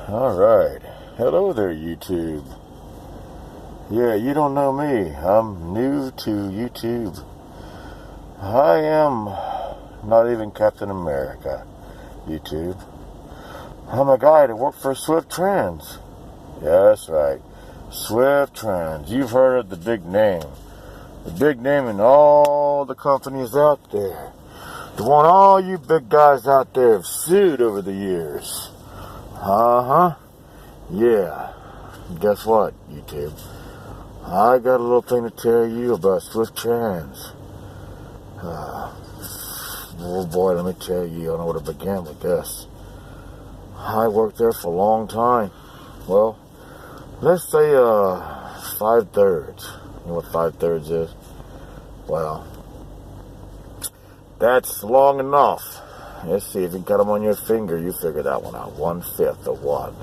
Alright. Hello there, YouTube. Yeah, you don't know me. I'm new to YouTube. I am not even Captain America, YouTube. I'm a guy that worked for Swift Trans. Yeah, that's right. Swift Trans. You've heard of the big name. The big name in all the companies out there. The one all you big guys out there have sued over the years. Yeah. Guess what, YouTube? I got a little thing to tell you about Swift Trans. Oh boy, let me tell you, I don't know where to begin with this. I worked there for a long time. Well, let's say 5/3. You know what 5/3 is? Well, that's long enough. Let's see, if you cut them on your finger, you figure that one out. 1/5 of one.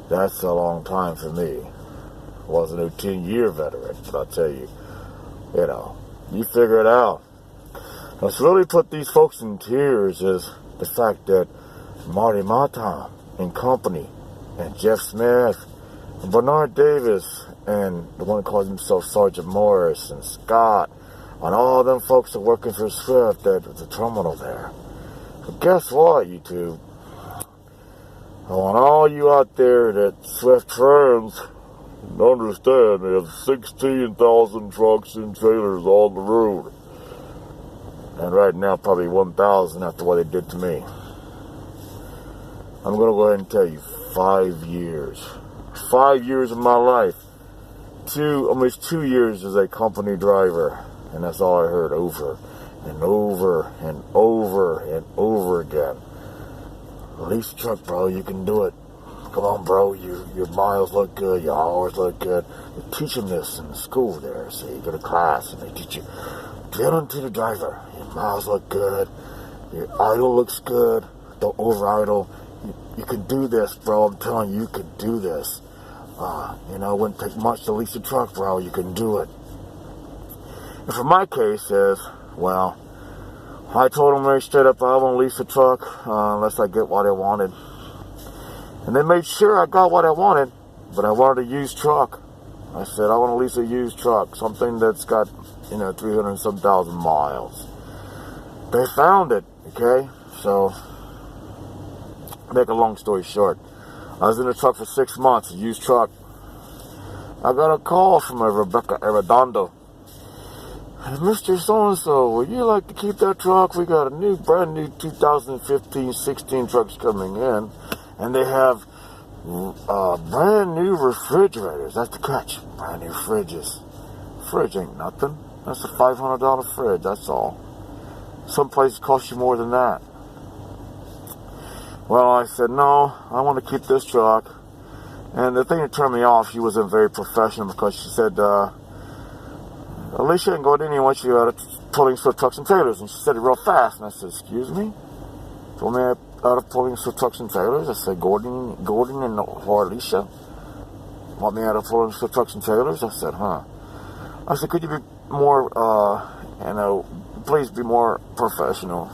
That's a long time for me. I wasn't a 10-year veteran, but I'll tell you, you figure it out. What's really put these folks in tears is the fact that Marty Matam and company, and Jeff Smith, and Bernard Davis, and the one who calls himself Sergeant Morris, and Scott, and all them folks are working for Swift at the terminal there. But guess what, YouTube? I want all you out there that Swift Trans understand they have 16,000 trucks and trailers on the road. And right now, probably 1,000 after what they did to me. I'm going to go ahead and tell you, 5 years. 5 years of my life. Almost 2 years as a company driver. And that's all I heard over and over and over and over again. Lease a truck, bro. You can do it. Come on, bro. Your miles look good. Your hours look good. They teach them this in school there. So you go to class and they teach you, get onto the driver. Your miles look good. Your idle looks good. Don't over idle. You can do this, bro. I'm telling you, you can do this. It wouldn't take much to lease a truck, bro. You can do it. And for my case well, I told them very straight up, I won't lease a truck unless I get what I wanted. And they made sure I got what I wanted, but I wanted a used truck. I said, I want to lease a used truck, something that's got, 300 and some thousand miles. They found it, okay? So, make a long story short, I was in the truck for 6 months, a used truck. I got a call from Rebecca Arredondo. Mr. So-and-so, would you like to keep that truck? We got a brand new 2015-16 trucks coming in, and they have brand new refrigerators. That's the catch. Brand new fridges. Fridge ain't nothing. That's a $500 fridge, that's all. Some places cost you more than that. Well, I said, no, I want to keep this truck. And the thing that turned me off, she wasn't very professional because she said, Alicia and Gordon, I want you out of pulling Swift trucks and trailers. And she said it real fast. And I said, excuse me? Told me out of pulling Swift trucks and trailers? I said, Gordon and Alicia want me out of pulling Swift trucks and trailers? I said, huh. I said, could you be more, please be more professional?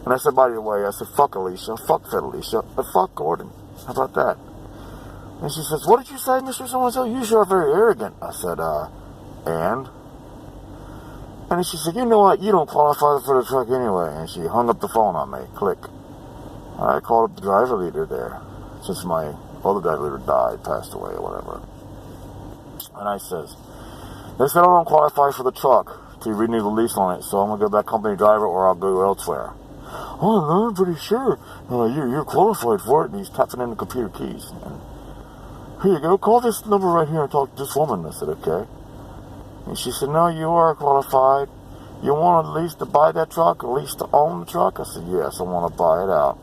And I said, by the way, I said, fuck Alicia, fuck Fed Alicia, but fuck Gordon. How about that? And she says, what did you say, Mr. So-and-so? You sure are very arrogant. I said, and she said, you know what, you don't qualify for the truck anyway. And she hung up the phone on me. Click. I called up the driver leader there, since my other driver leader died, passed away or whatever. And I says, they said I don't qualify for the truck to renew the lease on it, so I'm going to go back company driver or I'll go elsewhere. Oh, no, I'm pretty sure you're qualified for it. And he's tapping in the computer keys. And here you go, call this number right here and talk to this woman. I said, okay. And she said, no, you are qualified. You want at least to buy that truck, at least to own the truck? I said, yes, I want to buy it out.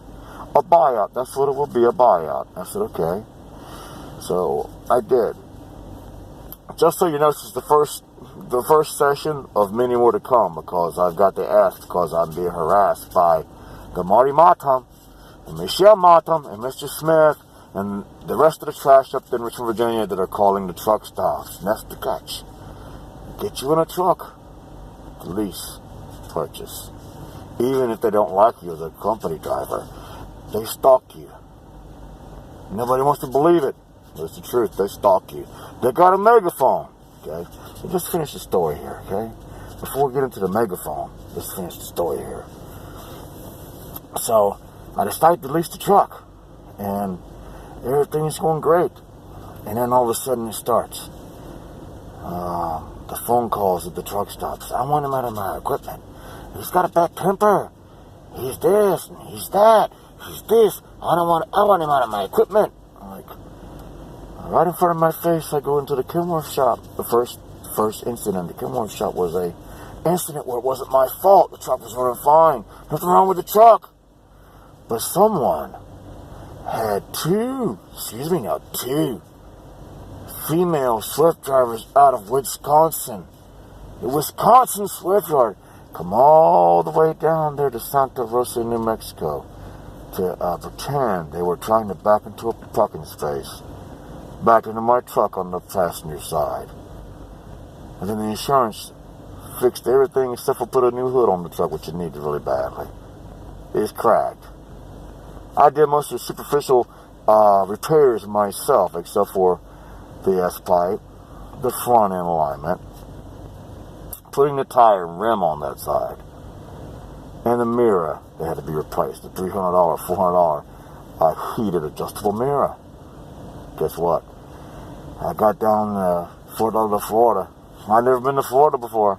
A buyout, that's what it will be, a buyout. I said, okay. So I did. Just so you know, this is the first session of many more to come, because I've got to ask, because I'm being harassed by the Marty Matam, and Michelle Matam, and Mr. Smith, and the rest of the trash up in Richmond, Virginia that are calling the truck stops. And that's the catch. Get you in a truck, lease, purchase. Even if they don't like you as a company driver, they stalk you. Nobody wants to believe it. But it's the truth. They stalk you. They got a megaphone. Okay? So just finish the story here, okay? Before we get into the megaphone, let's finish the story here. So, I decided to lease the truck. And everything's going great. And then all of a sudden it starts. The phone calls at the truck stops. I want him out of my equipment. He's got a bad temper. He's this, and he's that. He's this. I want him out of my equipment. I'm like, right in front of my face, I go into the Kenworth shop. The first incident in the Kenworth shop was a incident where it wasn't my fault. The truck was running fine. Nothing wrong with the truck. But someone had two female Swift drivers out of Wisconsin. The Wisconsin Swift yard come all the way down there to Santa Rosa, New Mexico to pretend they were trying to back into a parking space, back into my truck on the passenger side. And then the insurance fixed everything except for put a new hood on the truck, which it needed really badly. It's cracked. I did most of the superficial repairs myself, except for the S-pipe, the front end alignment, putting the tire and rim on that side, and the mirror that had to be replaced. The $300, $400 heated adjustable mirror. Guess what? I got down Fort Lauderdale, Florida. I'd never been to Florida before.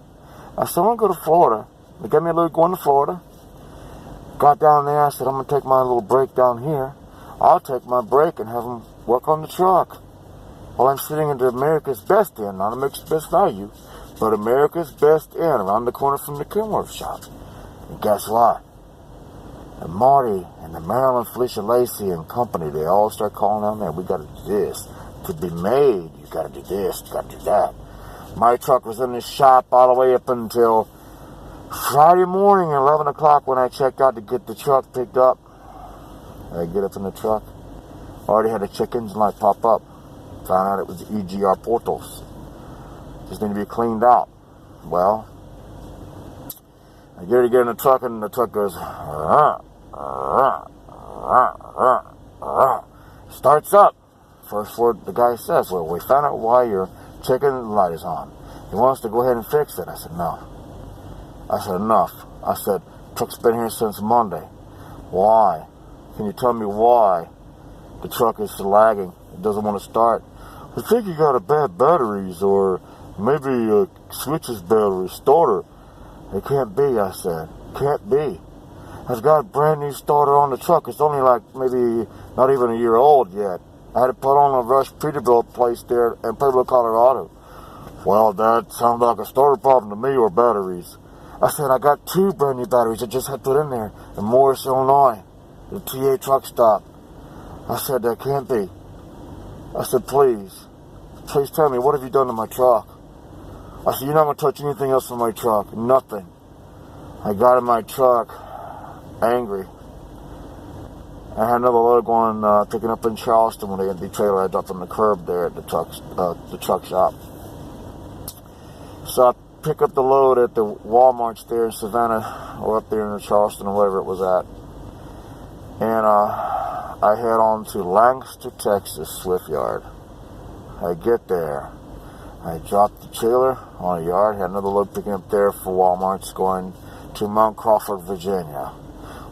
I said, I want to go to Florida. They gave me a little going to Florida. Got down there. I said, I'm going to take my little break down here. I'll take my break and have them work on the truck. Well, I'm sitting in the America's Best Inn, not America's Best Value, but America's Best Inn around the corner from the Kenworth shop. And guess what? And Marty and the Marilyn Felicia Lacey and company, they all start calling down there. We got to do this. To be made, you got to do this, you got to do that. My truck was in the shop all the way up until Friday morning at 11 o'clock when I checked out to get the truck picked up. I get up in the truck. Already had a check engine light pop up. Found out it was the EGR portals. Just need to be cleaned out. Well, I get ready to get in the truck, and the truck goes, starts up. First word the guy says, well, we found out why your check engine light is on. He wants to go ahead and fix it. I said, no. I said, enough. I said, truck's been here since Monday. Why? Can you tell me why the truck is lagging? It doesn't want to start. I think you got a bad batteries, or maybe a switches battery starter. It can't be, I said. Can't be. I've got a brand new starter on the truck. It's only like maybe not even a year old yet. I had to put on a Rush Peterbilt place there in Pueblo, Colorado. Well, that sounds like a starter problem to me, or batteries. I said, I got two brand new batteries I just had put in there in Morris, Illinois, the TA truck stop. I said, that can't be. I said, please tell me, what have you done to my truck? I said, you're not going to touch anything else on my truck. Nothing. I got in my truck, angry. I had another load going, picking up in Charleston when they had the trailer I dropped on the curb there at the truck shop. So I pick up the load at the Walmarts there in Savannah, or up there in Charleston, or wherever it was at. And I head on to Lancaster, Texas, Swift Yard. I get there. I drop the trailer on a yard. Had another load picking up there for Walmart's going to Mount Crawford, Virginia.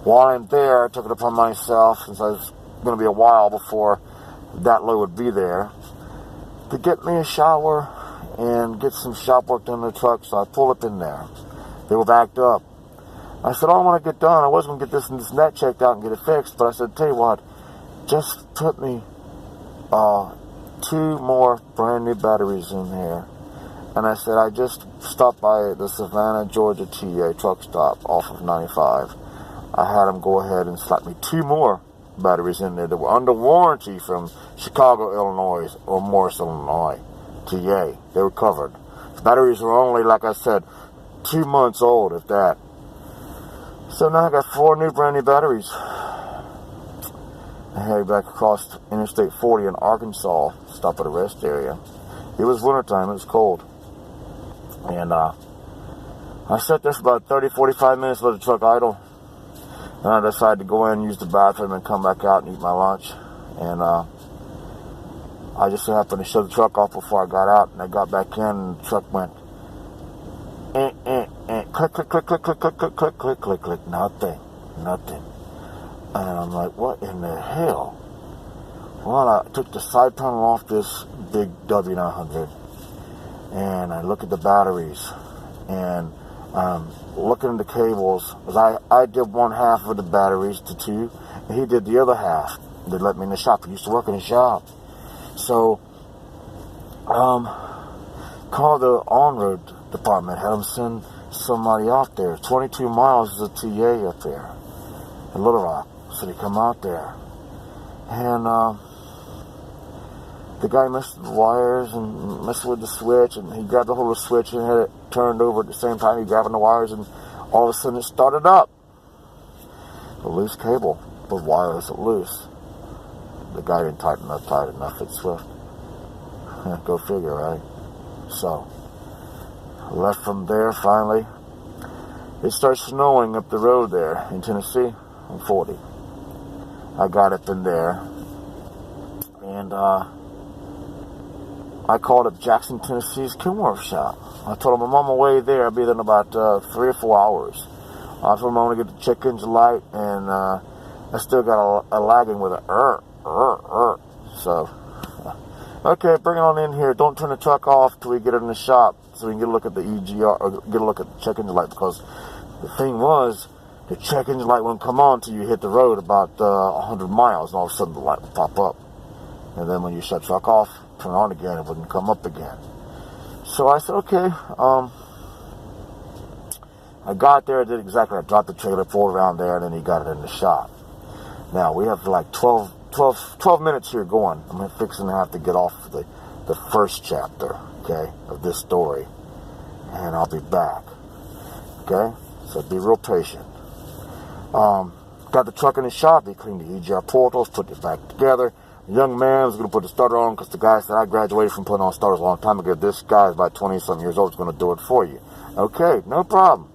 While I'm there, I took it upon myself, since I was going to be a while before that load would be there, to get me a shower and get some shop work done in the truck. So I pull up in there. They were backed up. I said, all I want to get done, I was going to get this and this and that checked out and get it fixed, but I said, tell you what, just put me 2 more brand new batteries in here. And I said, I just stopped by the Savannah, Georgia TA truck stop off of 95. I had them go ahead and slap me 2 more batteries in there that were under warranty from Chicago, Illinois, or Morris, Illinois, TA. They were covered. The batteries were only, like I said, 2 months old, if that. So now I got 4 new brand new batteries. I headed back across Interstate 40 in Arkansas, stop at a rest area. It was wintertime, it was cold. And I sat there for about 30-45 minutes, let the truck idle. Then I decided to go in, use the bathroom, and come back out and eat my lunch. And I just so happened to shut the truck off before I got out, and I got back in, and the truck went, click, click, click, click, click, click, click, click, click, click, click, nothing. And I'm like, what in the hell? Well, I took the side panel off this big W900, and I look at the batteries, and looking at the cables, because I did one half of the batteries to two, and he did the other half. They let me in the shop. He used to work in the shop. So, called the on-road department, had them send somebody out there. 22 miles is a TA up there in Little Rock. So they come out there. And the guy messed with the wires and messed with the switch, and he grabbed the hold of the switch and had it turned over at the same time he grabbing the wires, and all of a sudden it started up. A loose cable. The wire was loose. The guy didn't tighten up tight enough. It's swift. Go figure, right? So, left from there finally. It starts snowing up the road there in Tennessee on 40. I got up in there, and I called up Jackson, Tennessee's Kenworth shop. I told him I'm on my way there. I'll be there in about 3 or 4 hours. I told him I want to get the check engine light, and I still got a lagging with a So, okay, bring it on in here. Don't turn the truck off till we get it in the shop, so we can get a look at the EGR, or get a look at the check engine light, because the thing was, the check engine light wouldn't come on until you hit the road about 100 miles, and all of a sudden the light would pop up. And then when you shut the truck off, turn it on again, it wouldn't come up again. So I said, okay. I got there, I did exactly. I dropped the trailer, pulled around there, and then he got it in the shop. Now, we have like 12 minutes here going. I'm fixing to have to get off the first chapter, okay, of this story. And I'll be back, okay? So be real patient. Got the truck in the shop. He cleaned the EGR portals, put it back together. The young man was going to put the starter on because the guy said, I graduated from putting on starters a long time ago. This guy is about 20-something years old. Is going to do it for you. Okay, no problem.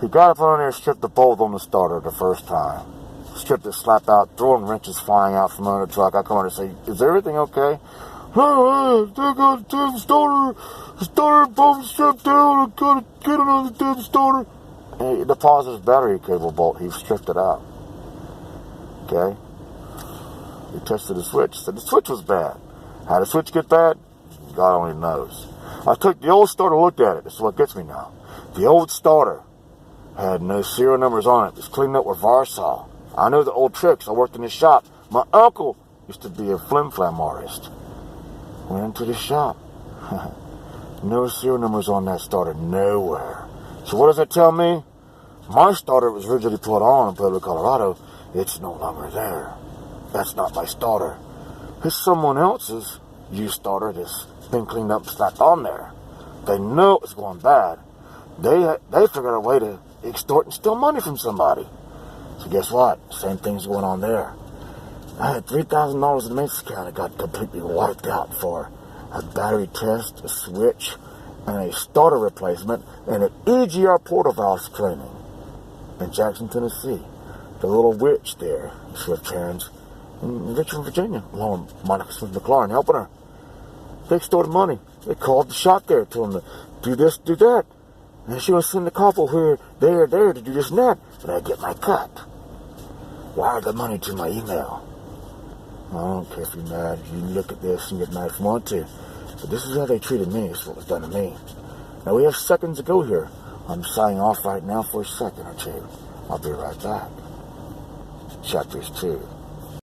He got up on there and stripped the bolt on the starter the first time. Stripped it, slapped out, throwing wrenches flying out from under the truck. I come over and say, is everything okay? Oh, I got the damn starter. The starter bolt stripped down. I got to get another damn starter. And the positive battery cable bolt, he stripped it out. Okay? He tested the switch. Said the switch was bad. How did the switch get bad? God only knows. I took the old starter, looked at it. This is what gets me now. The old starter had no serial numbers on it. It was cleaned up with Varsaw. I know the old tricks. I worked in the shop. My uncle used to be a flim-flam artist. Went into the shop. No serial numbers on that starter. Nowhere. So what does that tell me? My starter was originally put on in Pueblo, Colorado. It's no longer there. That's not my starter. It's someone else's used starter that's been cleaned up and slapped on there. They know it was going bad. They figured a way to extort and steal money from somebody. So guess what? Same thing's going on there. I had $3,000 in the maintenance account. It got completely wiped out for a battery test, a switch, and a starter replacement, and an EGR portal valve cleaning in Jackson, Tennessee. The little witch there, Swift Hands, in Richmond, Virginia, along with Monica Smith McLaurin, helping her. They extorted money. They called the shop there, told them to do this, do that. And she was sending a couple here, there, to do this and that. But I get my cut. Wire the money to my email. I don't care if you're mad. You look at this and get mad if you want to. But this is how they treated me. This is what was done to me. Now we have seconds to go here. I'm signing off right now for a second or two. I'll be right back. Chapters 2.